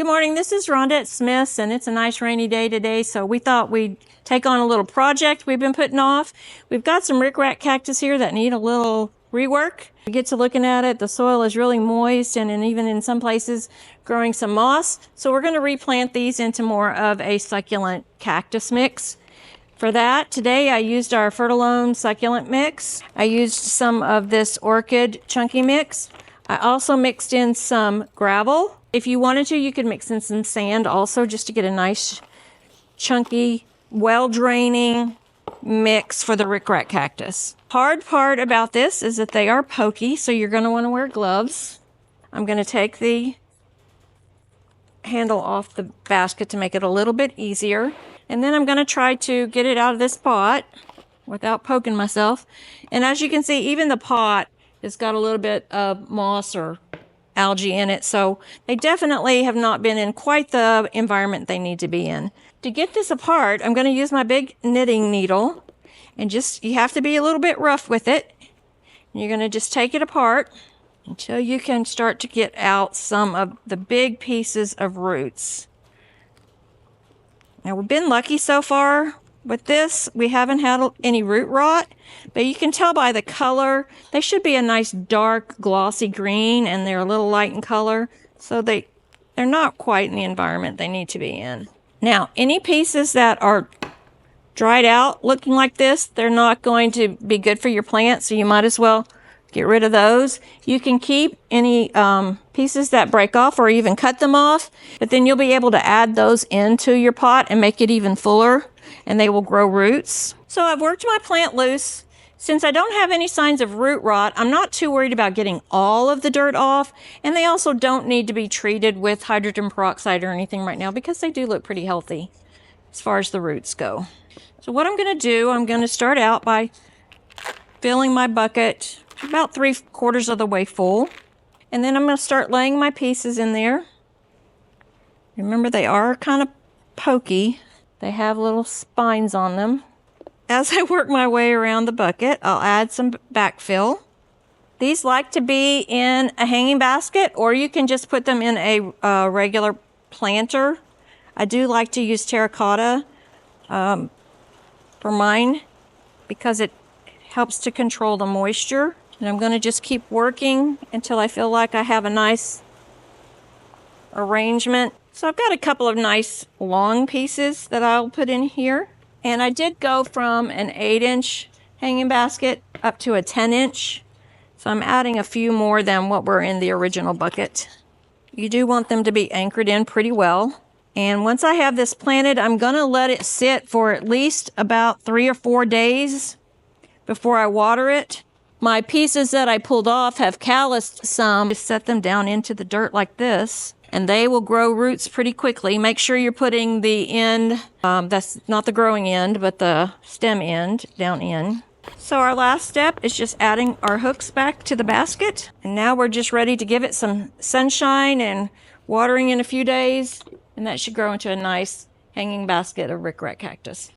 Good morning, this is Rhonda at Smith's, and it's a nice rainy day today, so we thought we'd take on a little project we've been putting off. We've got some Ric Rac cactus here that need a little rework. We get to looking at it, the soil is really moist and even in some places growing some moss. So we're going to replant these into more of a succulent cactus mix. For that, today I used our Fertilome succulent mix. I used some of this orchid chunky mix. I also mixed in some gravel. If you wanted to, you could mix in some sand also, just to get a nice chunky, well-draining mix for the Ric Rac cactus. Hard part about this is that they are pokey, so you're going to want to wear gloves. I'm going to take the handle off the basket to make it a little bit easier. And then I'm going to try to get it out of this pot without poking myself. And as you can see, even the pot has got a little bit of moss or algae in it, so they definitely have not been in quite the environment they need to be in. To get this apart, I'm going to use my big knitting needle, and you have to be a little bit rough with it. You're going to just take it apart until you can start to get out some of the big pieces of roots. Now, we've been lucky so far with this. We haven't had any root rot, but you can tell by the color, they should be a nice dark glossy green, and they're a little light in color, so they're not quite in the environment they need to be in. Now, any pieces that are dried out looking like this, they're not going to be good for your plant, so you might as well get rid of those. You can keep any pieces that break off or even cut them off, but then you'll be able to add those into your pot and make it even fuller, and they will grow roots. So I've worked my plant loose. Since I don't have any signs of root rot, I'm not too worried about getting all of the dirt off, and they also don't need to be treated with hydrogen peroxide or anything right now because they do look pretty healthy as far as the roots go. So what I'm going to do, I'm going to start out by filling my bucket about 3/4 of the way full. And then I'm going to start laying my pieces in there. Remember, they are kind of pokey. They have little spines on them. As I work my way around the bucket, I'll add some backfill. These like to be in a hanging basket, or you can just put them in a regular planter. I do like to use terracotta for mine because it helps to control the moisture. And I'm going to just keep working until I feel like I have a nice arrangement. So I've got a couple of nice long pieces that I'll put in here. And I did go from an 8-inch hanging basket up to a 10-inch. So I'm adding a few more than what were in the original bucket. You do want them to be anchored in pretty well. And once I have this planted, I'm going to let it sit for at least about 3 or 4 days before I water it. My pieces that I pulled off have calloused some. Just set them down into the dirt like this, and they will grow roots pretty quickly. Make sure you're putting the end, that's not the growing end, but the stem end down in. So our last step is just adding our hooks back to the basket. And now we're just ready to give it some sunshine and watering in a few days, and that should grow into a nice hanging basket of Ric Rac cactus.